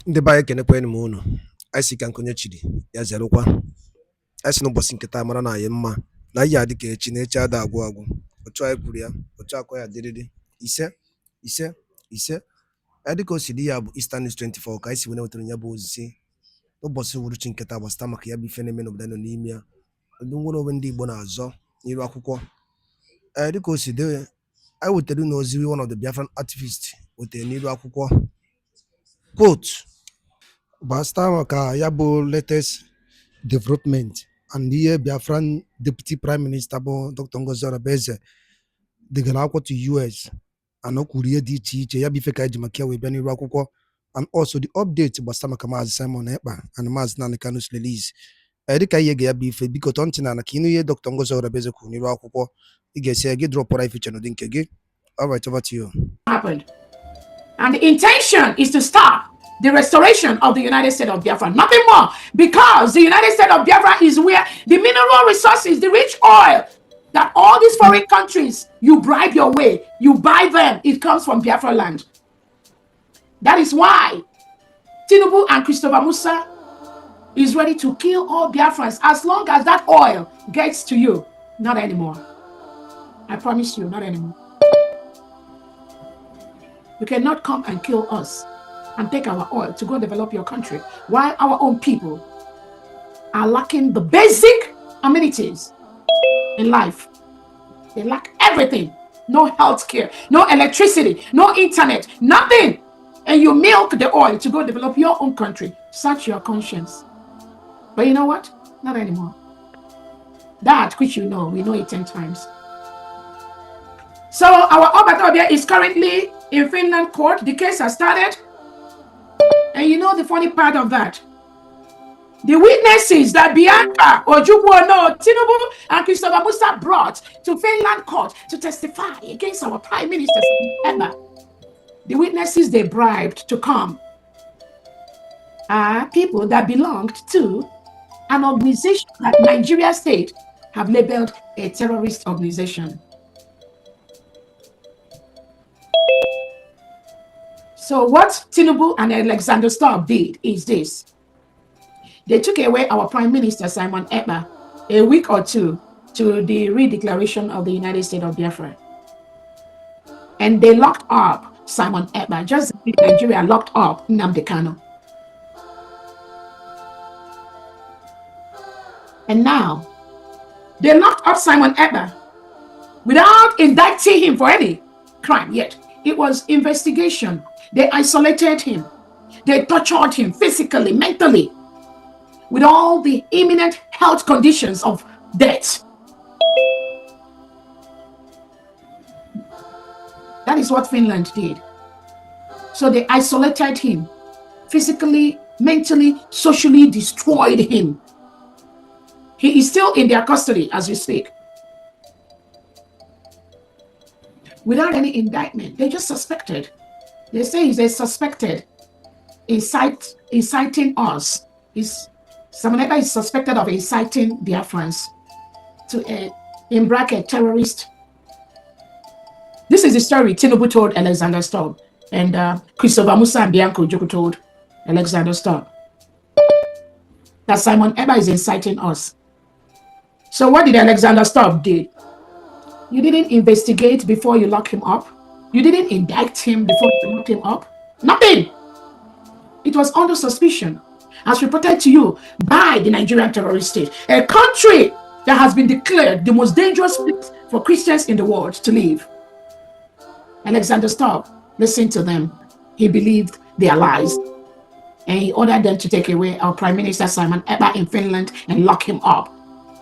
Ndị be anyị kenekwanụ m unu. Anyị si ka nkonye chiri ya zerụkwa. Anyị si n'ụbọchị nketa mara na anyị mma na ihe adị ka echi na echi ada agwụ agwụ. Otu anyị kwuru ya, otu akọ ya dịrịrị. Ise ise ise. Anyị dịka o si dị ya bụ Eastern News 24 ka anyị si wee wetara ya bụ ozizi n'ụbọchị uhuruchi nketa gbasata maka ya bụ ife na-eme n'obodo nọ n'ime ya. Ndị nwere onwe ndị Igbo na-azọ n'iru akwụkwọ. Dịka o si dị, anyị wetara n'ozi one of the Biafran activists wetara n'iru akwụkwọ. Quote, gbasata maka ya bụ latest development and ihe Biafran Deputy Prime Minister bụ Dr. Orabueze degara akwụkwọ to US and o kwuru ihe dị iche iche ya bụ ife ka anyị ji maka ya wee bịa n'iru akwụkwọ, and also the update gbasata maka Maazị Simon Ekpa and Maazị Nnamdi Kanu's release. Dịka ihe ga ya bụ ife, biko tọ ntị na ka ịnụ ihe Dr. Orabueze kwuru n'iru akwụkwọ, ị ga-esi gị drọpụra ife iche n'ụdị nke gị. All right, over to you. Happened. And the intention is to stop the restoration of the United States of Biafra. Nothing more. Because the United States of Biafra is where the mineral resources, the rich oil, that all these foreign countries, you bribe your way, you buy them, it comes from Biafra land. That is why Tinubu and Christopher Musa is ready to kill all Biafrans as long as that oil gets to you. Not anymore. I promise you, not anymore. You cannot come and kill us and take our oil to go develop your country while our own people are lacking the basic amenities in life. They lack everything. No health care, no electricity, no internet, nothing. And you milk the oil to go develop your own country. Search your conscience. But you know what? Not anymore. That which you know, we know it 10 times. So our Obatobia is currently in Finland court. The case has started. And you know the funny part of that? The witnesses that Bianca, Ojukwu, Tinubu, and Christopher Musa brought to Finland court to testify against our Prime Minister, Ekpa. The witnesses they bribed to come are people that belonged to an organization that Nigeria state have labeled a terrorist organization. So what Tinubu and Alexander Stubb did is this. They took away our Prime Minister, Simon Ekpa, a week or two to the redeclaration of the United States of Biafra. And they locked up Simon Ekpa, just like Nigeria locked up Nnamdi Kanu. And now, they locked up Simon Ekpa without indicting him for any crime yet. It was investigation. They isolated him. They tortured him physically, mentally, with all the imminent health conditions of death. That is what Finland did. So they isolated him, physically, mentally, socially destroyed him. He is still in their custody as we speak. Without any indictment, they just suspected. They say he's a suspected inciting us. Simon Ekpa is suspected of inciting Biafrans to in bracket terrorist. This is the story Tinubu told Alexander Stubb, and Christopher Musa and Bianca Ojukwu told Alexander Stubb that Simon Ekpa is inciting us. So what did Alexander Stubb do? You didn't investigate before you lock him up. You didn't indict him before you locked him up. Nothing. It was under suspicion, as reported to you by the Nigerian terrorist state, a country that has been declared the most dangerous place for Christians in the world to live. Alexander Stubb listened to them. He believed their lies. And he ordered them to take away our Prime Minister Simon Ekpa in Finland and lock him up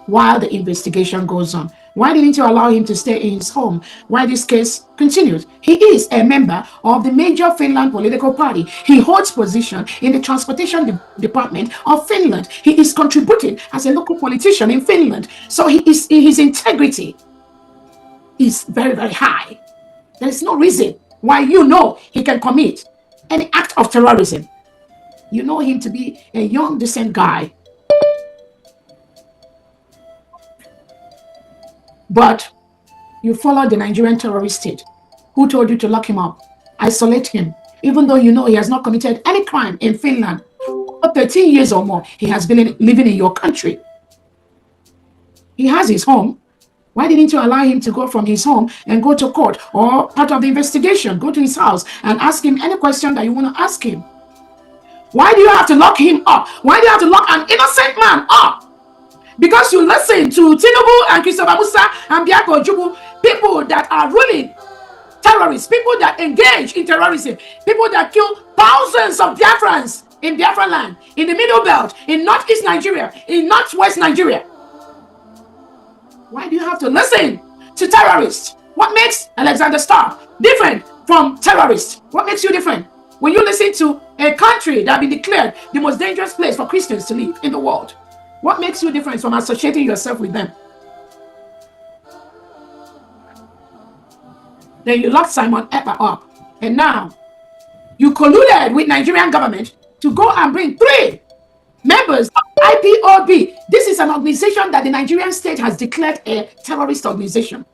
while the investigation goes on. Why didn't you allow him to stay in his home while this case continued? He is a member of the major Finland political party. He holds position in the transportation department of Finland. He is contributing as a local politician in Finland. So his integrity is very, very high. There is no reason why you know he can commit any act of terrorism. You know him to be a young, decent guy. But you follow the Nigerian terrorist state who told you to lock him up, isolate him, even though you know he has not committed any crime in Finland for 13 years or more. He has been living in your country. He has his home. Why didn't you allow him to go from his home and go to court, or part of the investigation, go to his house and ask him any question that you want to ask him? Why do you have to lock him up? Why do you have to lock an innocent man up? Because you listen to Tinubu and Christopher Musa and Biafra Nation, people that are ruling terrorists, people that engage in terrorism, people that kill thousands of Biafrans in Biafra land, in the Middle Belt, in Northeast Nigeria, in Northwest Nigeria. Why do you have to listen to terrorists? What makes Alexander Starr different from terrorists? What makes you different? When you listen to a country that has been declared the most dangerous place for Christians to live in the world, what makes you different from associating yourself with them? Then you locked Simon Ekpa up, and now you colluded with Nigerian government to go and bring 3 members of IPOB. This is an organization that the Nigerian state has declared a terrorist organization.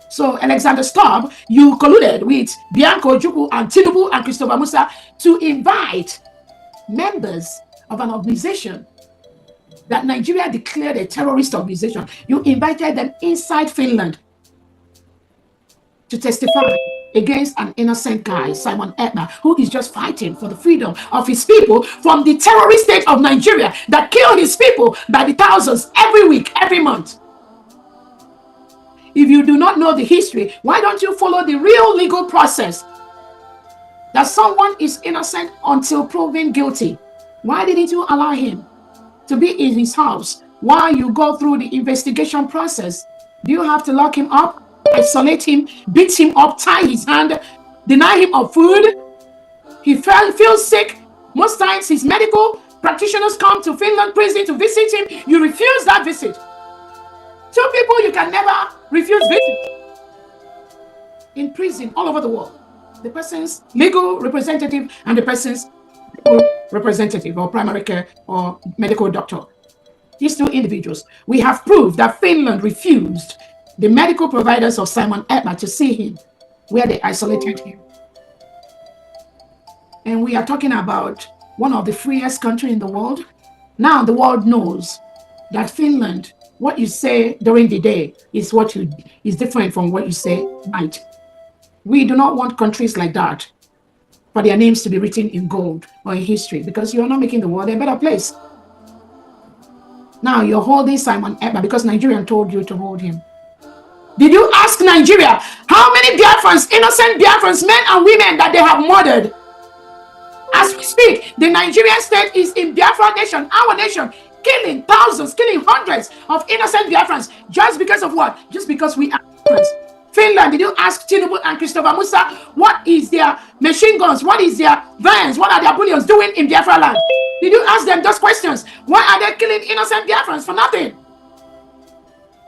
So Alexander Stubb, you colluded with Bianco Ojukwu and Tinubu and Christopher Musa to invite members of an organization that Nigeria declared a terrorist organization. You invited them inside Finland to testify against an innocent guy, Simon Ekpa, who is just fighting for the freedom of his people from the terrorist state of Nigeria that kill his people by the thousands every week, every month. If you do not know the history, why don't you follow the real legal process that someone is innocent until proven guilty? Why didn't you allow him to be in his house while you go through the investigation process? Do you have to lock him up, isolate him, beat him up, tie his hand, deny him of food? He feels sick. Most times his medical practitioners come to Finland prison to visit him. You refuse that visit. 2 people you can never refuse visit in prison all over the world: the person's legal representative and the person's representative or primary care or medical doctor. These 2 individuals, we have proved that Finland refused the medical providers of Simon Ekpa to see him, where they isolated him. And we are talking about one of the freest countries in the world. Now the world knows that Finland, what you say during the day is is different from what you say at night. We do not want countries like that for their names to be written in gold or in history, because you are not making the world a better place. Now you're holding Simon Ekpa because Nigerian told you to hold him. Did you ask Nigeria how many Biafrans, innocent Biafrans, men and women, that they have murdered? As we speak, the Nigerian state is in Biafra Nation, our nation, killing thousands, killing hundreds of innocent Biafrans. Just because of what? Just because we are Biafrans. Finland, did you ask Tinubu and Christopher Musa what is their machine guns, what is their vans, what are their bullions doing in Biafra land? Did you ask them those questions? Why are they killing innocent Biafrans for nothing?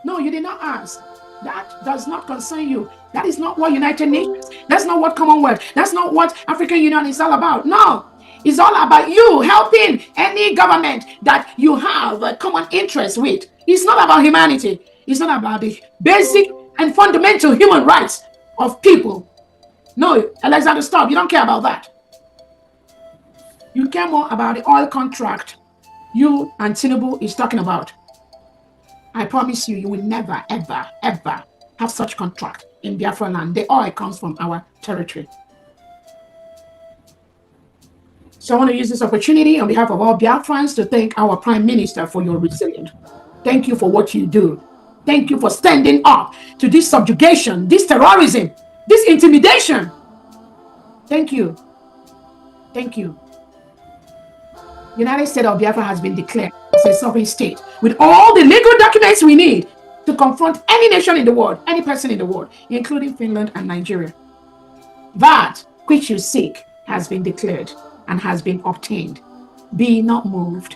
No, you did not ask. That does not concern you. That is not what United Nations, that's not what Commonwealth, that's not what African Union is all about. No, it's all about you helping any government that you have a common interest with. It's not about humanity. It's not about the basic and fundamental human rights of people. No, Alexander, stop. You don't care about that. You care more about the oil contract you and Tinubu is talking about. I promise you, you will never, ever, ever have such contract in Biafra land. The oil comes from our territory. So I want to use this opportunity on behalf of all Biafrans to thank our Prime Minister for your resilience. Thank you for what you do. Thank you for standing up to this subjugation, this terrorism, this intimidation. Thank you. Thank you. United States of Biafra has been declared as a sovereign state with all the legal documents we need to confront any nation in the world, any person in the world, including Finland and Nigeria. That which you seek has been declared and has been obtained. Be not moved.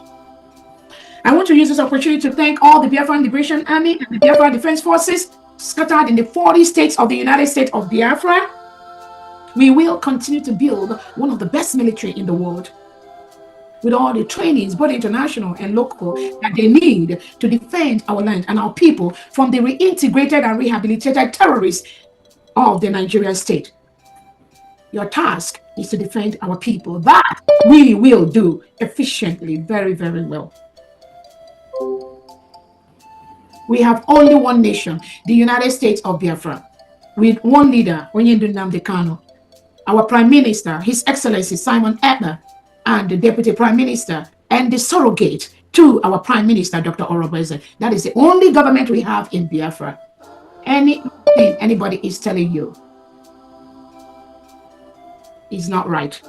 I want to use this opportunity to thank all the Biafran Liberation Army and the Biafra Defense Forces scattered in the 40 states of the United States of Biafra. We will continue to build one of the best military in the world, with all the trainings, both international and local, that they need to defend our land and our people from the reintegrated and rehabilitated terrorists of the Nigerian state. Your task is to defend our people. That we will do efficiently, very, very well. We have only one nation, the United States of Biafra, with one leader, Onyendu Nnamdi Kanu. Our Prime Minister, His Excellency Simon Ekpa, and the Deputy Prime Minister, and the surrogate to our Prime Minister, Dr. Orabueze. That is the only government we have in Biafra. Anything anybody is telling you is not right.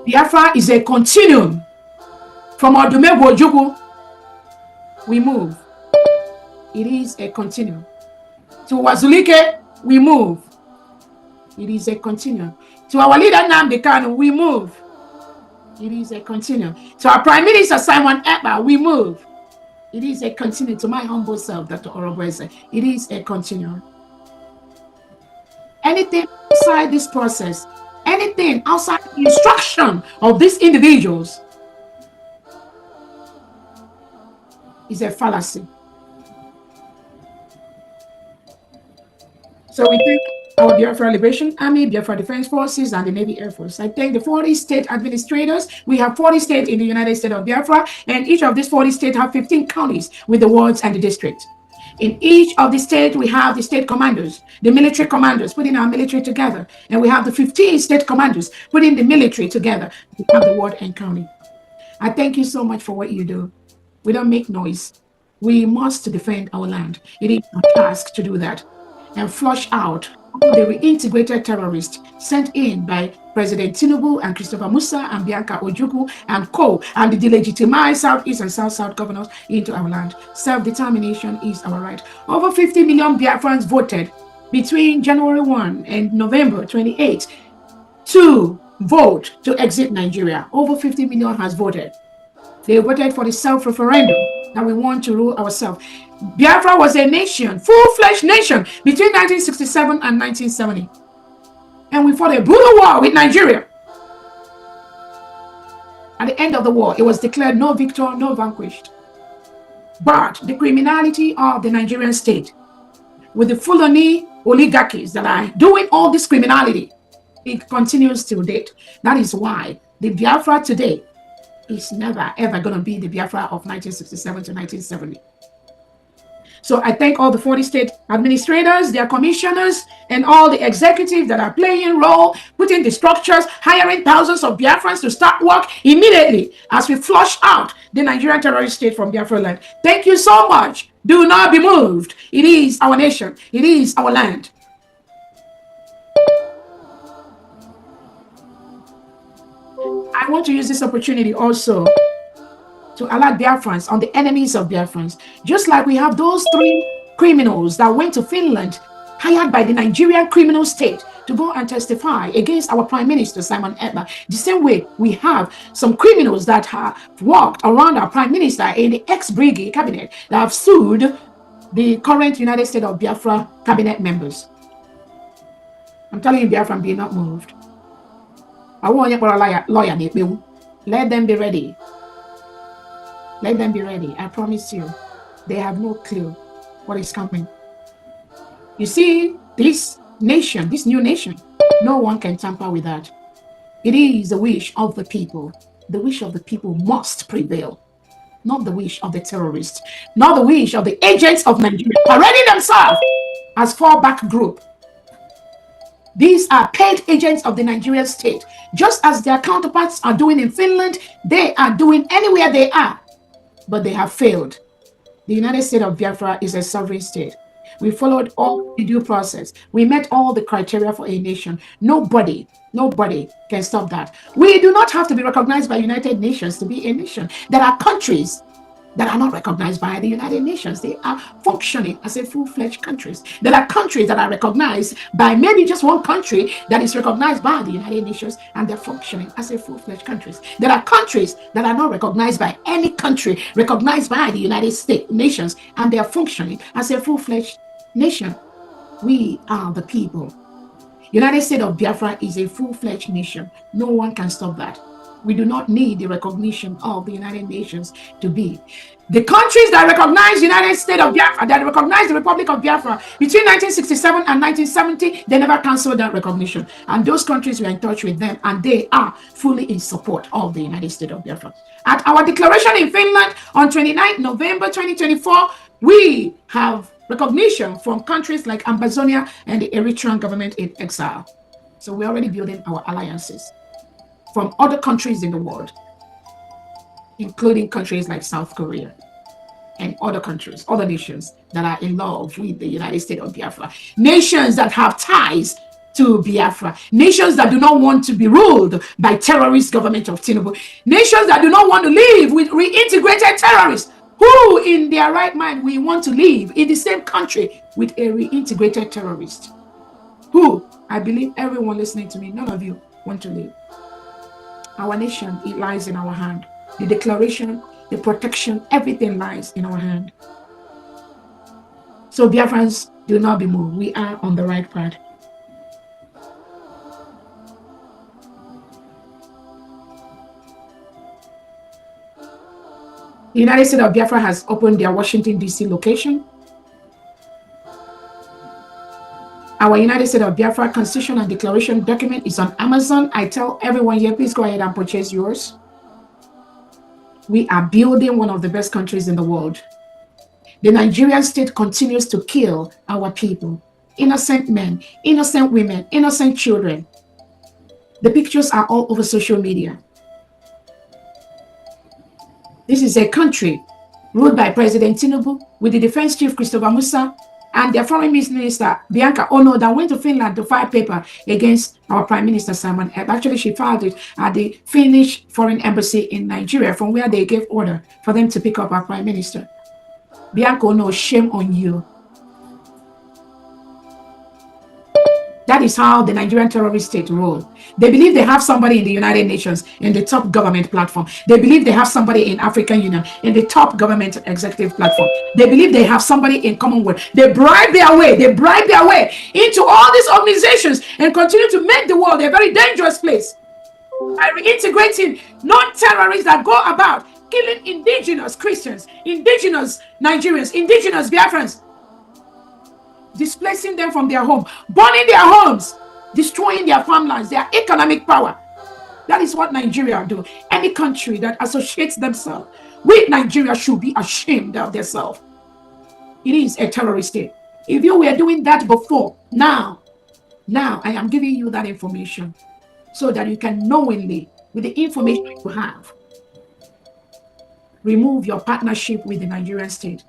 Biafra is a continuum. From Odumegwu Ojukwu, we move. It is a continuum. To Wazulike, we move. It is a continuum. To our leader Nnamdi Kanu, we move. It is a continuum. To our Prime Minister Simon Ekpa, we move. It is a continuum. To my humble self, Dr. Orabueze, it is a continuum. Anything outside this process, anything outside the instruction of these individuals is a fallacy. So we thank our Biafra Liberation Army, Biafra Defense Forces, and the Navy Air Force. I thank the 40 state administrators. We have 40 states in the United States of Biafra, and each of these 40 states have 15 counties with the wards and the districts. In each of the states, we have the state commanders, the military commanders, putting our military together. And we have the 15 state commanders, putting the military together. We have the ward and county. I thank you so much for what you do. We don't make noise. We must defend our land. It is our task to do that and flush out all the reintegrated terrorists sent in by President Tinubu and Christopher Musa and Bianca Ojukwu and co, and the delegitimized Southeast and South governors into our land. Self-determination is our right. Over 50 million Biafrans voted between January 1 and November 28 to vote to exit Nigeria. Over 50 million has voted. They voted for the self-referendum that we want to rule ourselves. Biafra was a nation, full-fledged nation, between 1967 and 1970. And we fought a brutal war with Nigeria. At the end of the war, it was declared no victor, no vanquished. But the criminality of the Nigerian state, with the Fulani oligarchies that are doing all this criminality, it continues till date. That is why the Biafra today is never ever going to be the Biafra of 1967 to 1970. So I thank all the 40 state administrators, their commissioners, and all the executives that are playing role, putting the structures, hiring thousands of Biafrans to start work immediately as we flush out the Nigerian terrorist state from Biafra land. Thank you so much. Do not be moved. It is our nation. It is our land. I want to use this opportunity also to alert Biafrans on the enemies of Biafrans. Just like we have those 3 criminals that went to Finland, hired by the Nigerian criminal state to go and testify against our Prime Minister, Simon Ekpa. The same way we have some criminals that have walked around our Prime Minister in the ex-Brigade cabinet that have sued the current United States of Biafra cabinet members. I'm telling you, Biafran, be not moved. I want you for a lawyer. Let them be ready. Let them be ready. I promise you, they have no clue what is coming. You see, this nation, this new nation, no one can tamper with that. It is the wish of the people. The wish of the people must prevail. Not the wish of the terrorists, not the wish of the agents of Nigeria parading themselves as fallback group. These are paid agents of the Nigerian state. Just as their counterparts are doing in Finland, they are doing anywhere they are. But they have failed. The United States of Biafra is a sovereign state. We followed all the due process. We met all the criteria for a nation. Nobody can stop that. We do not have to be recognized by United Nations to be a nation. There are countries that are not recognized by the United Nations. They are functioning as a full-fledged countries. There are countries that are recognized by maybe just one country that is recognized by the United Nations, and they're functioning as a full-fledged countries. There are countries that are not recognized by any country recognized by the United States nations, and they are functioning as a full-fledged nation. We are the people. United States of Biafra is a full-fledged nation. No one can stop that. We do not need the recognition of the United Nations to be. The countries that recognize the United States of Biafra, that recognize the Republic of Biafra between 1967 and 1970, they never canceled that recognition. And those countries were in touch with them, and they are fully in support of the United States of Biafra. At our declaration in Finland on 29 November 2024, we have recognition from countries like Amazonia and the Eritrean government in exile. So we're already building our alliances from other countries in the world, including countries like South Korea and other countries, other nations that are in love with the United States of Biafra, nations that have ties to Biafra, nations that do not want to be ruled by terrorist government of Tinubu, nations that do not want to live with reintegrated terrorists, who in their right mind we want to live in the same country with a reintegrated terrorist, who I believe everyone listening to me, none of you want to live. Our nation, it lies in our hand. The declaration, the protection, everything lies in our hand. So Biafrans, do not be moved. We are on the right path. The United States of Biafra has opened their Washington, D.C. location. Our United States of Biafra Constitution and Declaration document is on Amazon. I tell everyone here, please go ahead and purchase yours. We are building one of the best countries in the world. The Nigerian state continues to kill our people. Innocent men, innocent women, innocent children. The pictures are all over social media. This is a country ruled by President Tinubu with the defense chief Christopher Musa and their foreign minister Bianca Ono that went to Finland to file paper against our Prime Minister Simon Ekpa. Actually, she filed it at the Finnish Foreign Embassy in Nigeria, from where they gave order for them to pick up our Prime Minister. Bianca Ono, shame on you. That is how the Nigerian terrorist state roll. They believe they have somebody in the United Nations in the top government platform. They believe they have somebody in African Union in the top government executive platform. They believe they have somebody in Commonwealth. They bribe their way into all these organizations and continue to make the world a very dangerous place by reintegrating non-terrorists that go about killing indigenous Christians, indigenous Nigerians, indigenous Biafrans, displacing them from their home, burning their homes, destroying their farmlands, their economic power. That is what Nigeria do. Any country that associates themselves with Nigeria should be ashamed of themselves. It is a terrorist state. If you were doing that before, now I am giving you that information so that you can knowingly, with the information you have, remove your partnership with the Nigerian state.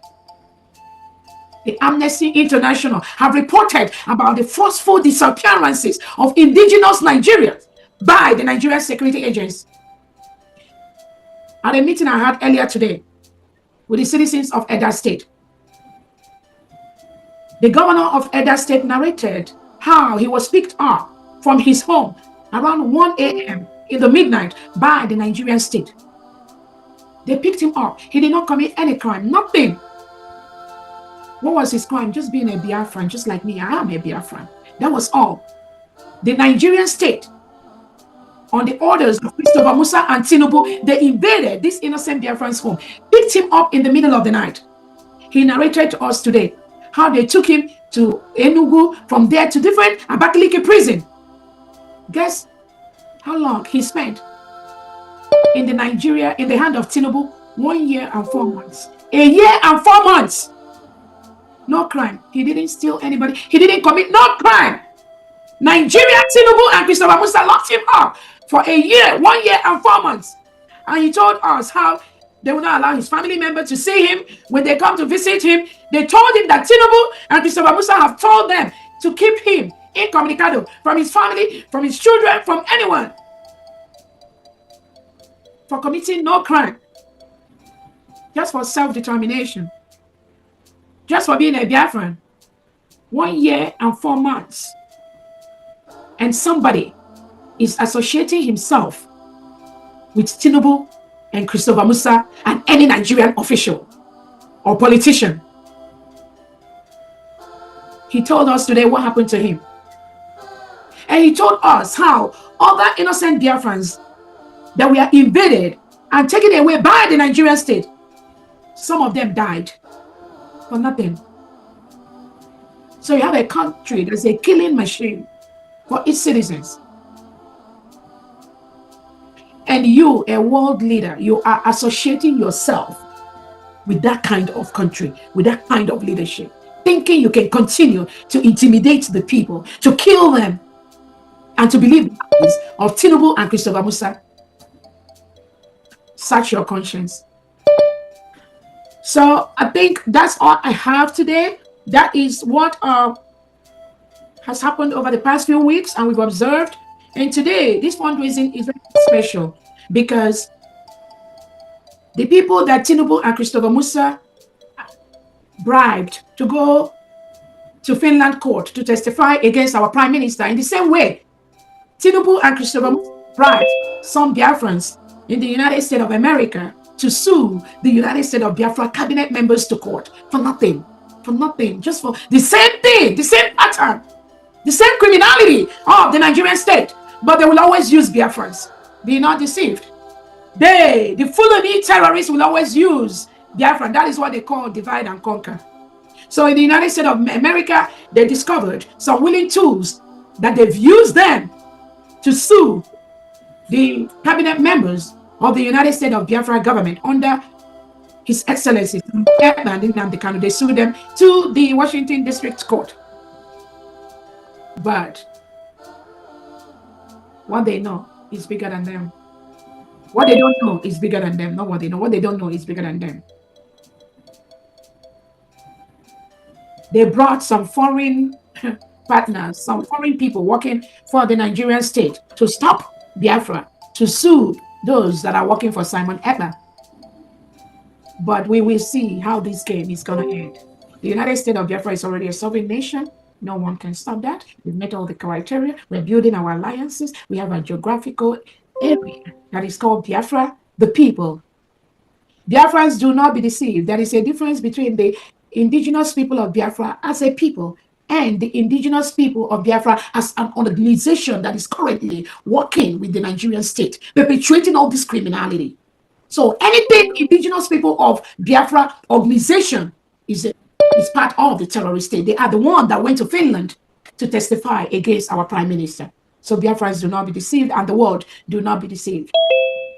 The Amnesty International have reported about the forceful disappearances of indigenous Nigerians by the Nigerian security agents. At a meeting I had earlier today with the citizens of Edo State, the governor of Edo State narrated how he was picked up from his home around 1 a.m. in the midnight by the Nigerian state. They picked him up. He did not commit any crime, nothing. What was his crime? Just being a Biafran, just like me. I am a Biafran. That was all. The Nigerian state, on the orders of Christopher Musa and Tinubu, they invaded this innocent Biafran's home, picked him up in the middle of the night. He narrated to us today how they took him to Enugu, from there to different Abakaliki prison. Guess how long he spent in the hand of Tinubu? 1 year and 4 months. A year and 4 months. No crime. He didn't steal anybody. He didn't commit no crime. Nigeria, Tinubu, and Christopher Musa locked him up for a year, 1 year and 4 months. And he told us how they will not allow his family members to see him when they come to visit him. They told him that Tinubu and Christopher Musa have told them to keep him incommunicado from his family, from his children, from anyone, for committing no crime, just for self-determination. Just for being a Biafran. 1 year and 4 months. And somebody is associating himself with Tinubu and Christopher Musa and any Nigerian official or politician. He told us today what happened to him. And he told us how other innocent Biafrans that were invaded and taken away by the Nigerian state, some of them died for nothing. So you have a country that's a killing machine for its citizens. And you, a world leader, you are associating yourself with that kind of country, with that kind of leadership, thinking you can continue to intimidate the people, to kill them, and to believe the lies of Tinubu and Christopher Musa. Search your conscience. So I think that's all I have today. That is what has happened over the past few weeks, and we've observed. And today, this fundraising is very special because the people that Tinubu and Christopher Musa bribed to go to Finland court to testify against our prime minister, in the same way, Tinubu and Christopher Musa bribed some Biafrans in the United States of America to sue the United States of Biafra cabinet members to court for nothing, just for the same thing, the same pattern, the same criminality of the Nigerian state. But they will always use Biafrans. Be not deceived. The Fulani terrorists will always use Biafran. That is what they call divide and conquer. So in the United States of America, they discovered some willing tools that they've used them to sue the cabinet members of the United States of Biafra government under His Excellency Ekpa. They sued them to the Washington District Court. But what they know is bigger than them. What they don't know is bigger than them. Not what they know. What they don't know is bigger than them. They brought some foreign partners, some foreign people working for the Nigerian state to stop Biafra, to sue those that are working for Simon Ekpa. But we will see how this game is going to end. The United States of Biafra is already a sovereign nation. No one can stop that. We've met all the criteria. We're building our alliances. We have a geographical area that is called Biafra, the people. Biafrans, do not be deceived. There is a difference between the indigenous people of Biafra as a people and the indigenous people of Biafra as an organization that is currently working with the Nigerian state, perpetuating all this criminality. So anything indigenous people of Biafra organization is part of the terrorist state. They are the one that went to Finland to testify against our prime minister. So Biafrans, do not be deceived, and the world, do not be deceived.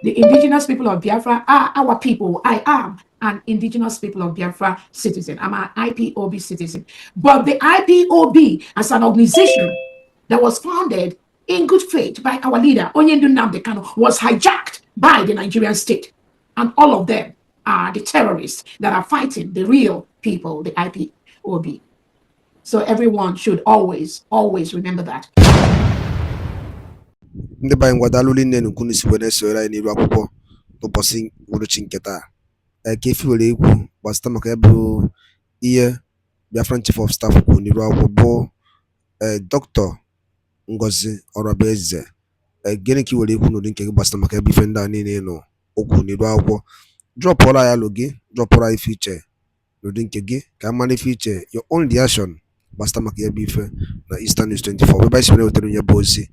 The indigenous people of Biafra are our people. I am an indigenous people of Biafra citizen. I'm an IPOB citizen. But the IPOB as an organization that was founded in good faith by our leader, Onyendu Nnamdi Kanu, was hijacked by the Nigerian state. And all of them are the terrorists that are fighting the real people, the IPOB. So everyone should always remember that. ndị be anyị ngwada alụli nne nnukwu n'isi wee na-esonyere anyị n'iru akwụkwọ n'ụbọchị uhuruchi nke taa ka efi were ekwu gbasịta maka ya bụ ihe Biafran Chief of Staff kwuru n'iru akwụkwọ bụ Dr. Ngozi Orabueze. Gịnị ka i were ekwu n'ụdị nke gị gbasịta maka ya bụ ife ndị a niile nọ okwu n'iru akwụkwọ? Drọpụọla ya alụ gị, drọpụọla ife iche n'ụdị nke gị ka a mara ife iche, your own reaction gbasịta maka ya bụ ife na Eastern News 24 ebe anyị si wetara onye bụ ozi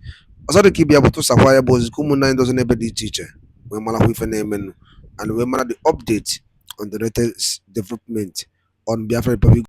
ọzọ dị ka ịbịa bụ tụsakwa ya bụ ozi ka ụmụnne anyị dozi n'ebe dị iche iche wee marakwa ife na-emenụ and wee mara the update on the latest development on Biafra Republic